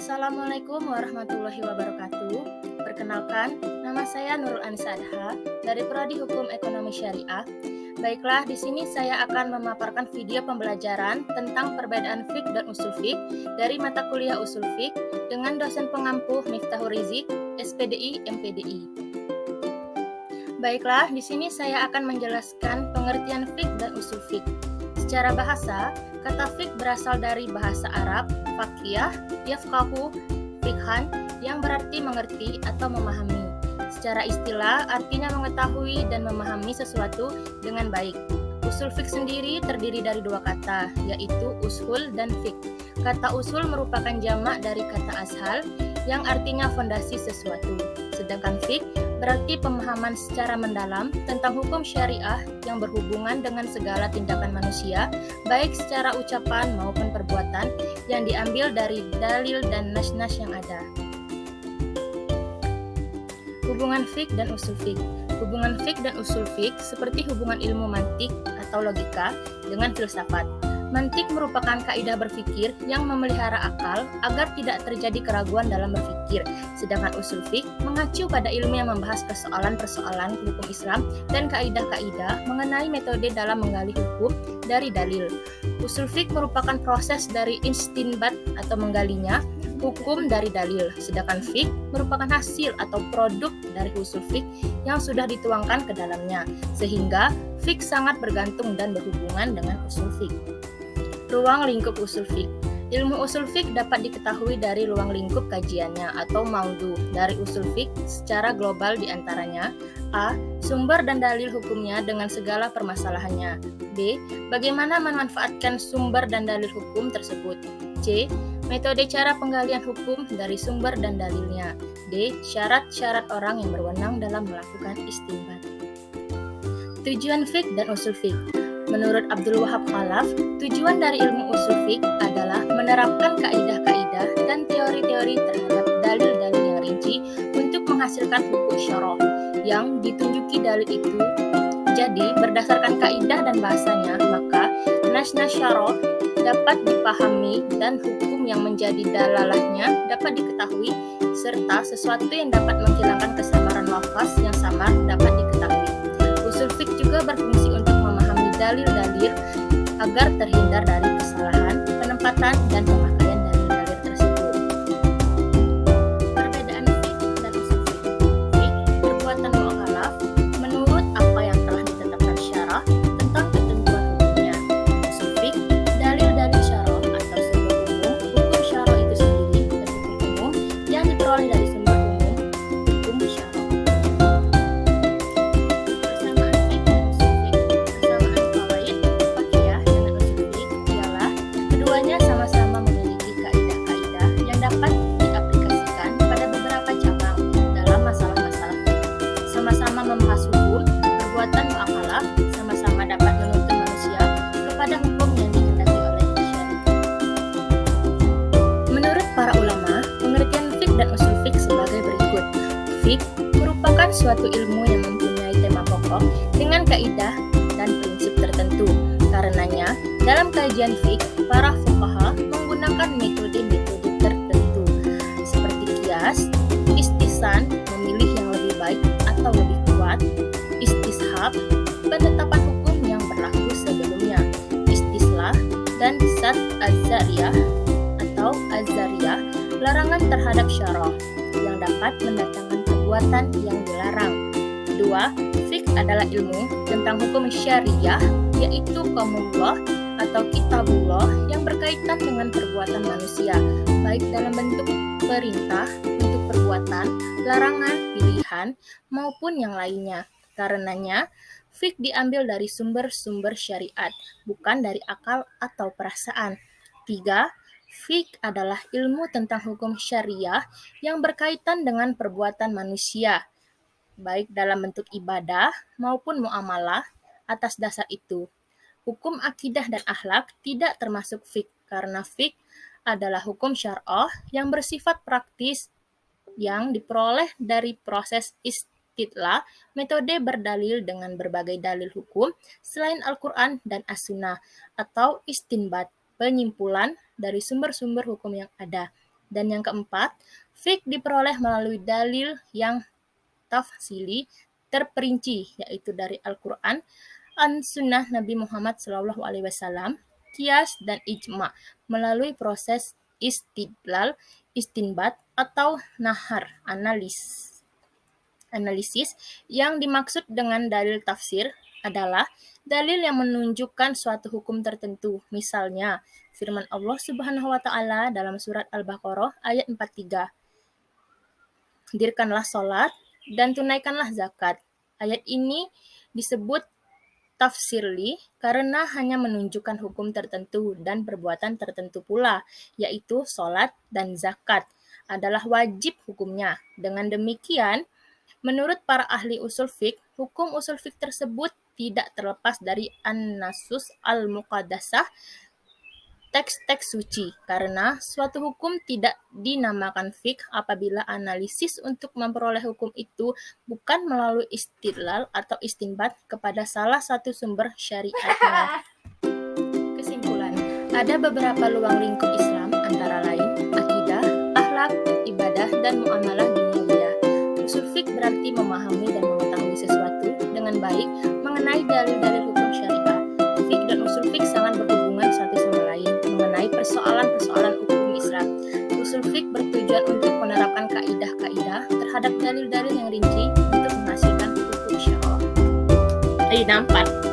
Assalamualaikum warahmatullahi wabarakatuh. Perkenalkan, nama saya Nurul Anisa Adha dari Prodi Hukum Ekonomi Syariah. Baiklah, di sini saya akan memaparkan video pembelajaran tentang perbedaan fiqh dan usul fiqh dari mata kuliah usul fiqh dengan dosen pengampu Miftahul Rizik, SPDI, MPDI. Baiklah, di sini saya akan menjelaskan pengertian fiqh dan usul fiqh. Secara bahasa, kata fiqh berasal dari bahasa Arab, faqih, yafqahu, fiqhan, yang berarti mengerti atau memahami. Secara istilah, artinya mengetahui dan memahami sesuatu dengan baik. Usul fiqh sendiri terdiri dari dua kata, yaitu ushul dan fiqh. Kata usul merupakan jamak dari kata ashal, yang artinya fondasi sesuatu. Sedangkan fiqh berarti pemahaman secara mendalam tentang hukum syariah yang berhubungan dengan segala tindakan manusia, baik secara ucapan maupun perbuatan yang diambil dari dalil dan nas-nas yang ada. Hubungan fiqh dan usul fiqh. Hubungan fiqh dan usul fiqh seperti hubungan ilmu mantik atau logika dengan filsafat. Mantik merupakan kaidah berpikir yang memelihara akal agar tidak terjadi keraguan dalam berpikir, sedangkan usul fiqh mengacu pada ilmu yang membahas persoalan-persoalan hukum Islam dan kaidah-kaidah mengenai metode dalam menggali hukum dari dalil. Usul fiqh merupakan proses dari istinbat atau menggalinya hukum dari dalil, sedangkan fiqh merupakan hasil atau produk dari usul fiqh yang sudah dituangkan ke dalamnya, sehingga fiqh sangat bergantung dan berhubungan dengan usul fiqh. Ruang lingkup usul fiqh. Ilmu usul fiqh dapat diketahui dari ruang lingkup kajiannya atau maudhu dari usul fiqh secara global diantaranya A. Sumber dan dalil hukumnya dengan segala permasalahannya. B. Bagaimana memanfaatkan sumber dan dalil hukum tersebut. C. Metode cara penggalian hukum dari sumber dan dalilnya. D. Syarat-syarat orang yang berwenang dalam melakukan istinbat. Tujuan fiqh dan usul fiqh. Menurut Abdul Wahab Khalaf, tujuan dari ilmu usul fiqh adalah menerapkan kaidah-kaidah dan teori-teori terhadap dalil-dalil yang rinci untuk menghasilkan hukum syarah yang ditunjuki dalil itu. Jadi, berdasarkan kaidah dan bahasanya, maka nas-nas syarah dapat dipahami dan hukum yang menjadi dalalahnya dapat diketahui, serta sesuatu yang dapat menghilangkan kesamaran lafaz yang samar dapat diketahui. Usul fiqh juga berfungsi untuk memahami dalil-dalil agar terhindar dari kesalahan, penempatan, dan pemakaian dalil-dalil tersebut. Perbedaan fiqh dan usul fiqh. Fiqh, perbuatan mu'akhalaf, menurut apa yang telah ditetapkan syarah tentang ketentuan hukumnya. Usul fiqh, dalil-dalil syarah atau sumber umum, hukum syarah itu sendiri, dan hukum umum yang diperoleh dari sumber umum, hukum syarah. Persamaan fiqh dan usul fiqh. Persamaan qawaid, faqih dengan usul fiqh ialah keduanya sama-sama memiliki kaidah-kaidah yang dapat diaplikasikan pada beberapa cabang dalam masalah-masalah fiqh. Sama-sama membahas hukum, perbuatan mu'akhalaf, sama-sama dapat menuntun manusia kepada hukum yang dikehendaki oleh syariat. Menurut para ulama, pengertian fiqh dan usul fiqh sebagai berikut. Fiqh merupakan suatu ilmu yang mempunyai tema pokok dengan kaidah dan prinsip tertentu. Karenanya, dalam kajian fiqh, para fuqaha menggunakan metode-metode tertentu seperti qiyas, istihsan, memilih yang lebih baik atau lebih kuat, istishab, penetapan hukum yang berlaku sebelumnya, istislah, dan zat az-zariyah atau az-zariyah, larangan terhadap syarah yang dapat mendatangkan perbuatan yang dilarang. 2. Fiqh adalah ilmu tentang hukum syariah, yaitu qaulullah atau kitabullah yang berkaitan dengan perbuatan manusia, baik dalam bentuk perintah, bentuk perbuatan, larangan, pilihan, maupun yang lainnya. Karenanya, fiqh diambil dari sumber-sumber syariat, bukan dari akal atau perasaan. 3. Fiqh adalah ilmu tentang hukum syariah yang berkaitan dengan perbuatan manusia, baik dalam bentuk ibadah maupun muamalah. Atas dasar itu, hukum akidah dan akhlak tidak termasuk fiqh, karena fiqh adalah hukum syar'ah yang bersifat praktis yang diperoleh dari proses istidlal, metode berdalil dengan berbagai dalil hukum selain Al-Quran dan As-Sunnah, atau istinbat, penyimpulan dari sumber-sumber hukum yang ada. Dan yang keempat, fiqh diperoleh melalui dalil yang tafsili terperinci, yaitu dari Al-Quran, sunnah Nabi Muhammad SAW, kias dan ijma melalui proses istidlal, istinbat atau nahar, analisis. Yang dimaksud dengan dalil tafsir adalah dalil yang menunjukkan suatu hukum tertentu. Misalnya, firman Allah Subhanahu wa taala dalam surat Al-Baqarah ayat 43. Dirikanlah salat dan tunaikanlah zakat. Ayat ini disebut tafsirli karena hanya menunjukkan hukum tertentu dan perbuatan tertentu pula, yaitu salat dan zakat adalah wajib hukumnya. Dengan demikian, menurut para ahli usul fiqh, hukum usul fiqh tersebut tidak terlepas dari an-nasus al-muqaddasah, teks-teks suci, karena suatu hukum tidak dinamakan fiqh apabila analisis untuk memperoleh hukum itu bukan melalui istidlal atau istinbat kepada salah satu sumber syariatnya. Kesimpulan, ada beberapa luang lingkup Islam antara lain akidah, akhlak, ibadah, dan muamalah duniawiyah. Usul fiqh berarti memahami dan mengetahui sesuatu dengan baik mengenai dalil-dalil hukum syariah. Fiqh dan usul fiqh sangat berhubungan satu sama lain mengenai persoalan-persoalan hukum Islam. Usul fiqh bertujuan untuk menerapkan kaidah-kaidah terhadap dalil-dalil yang rinci untuk menghasilkan hukum syar'i. Nampak?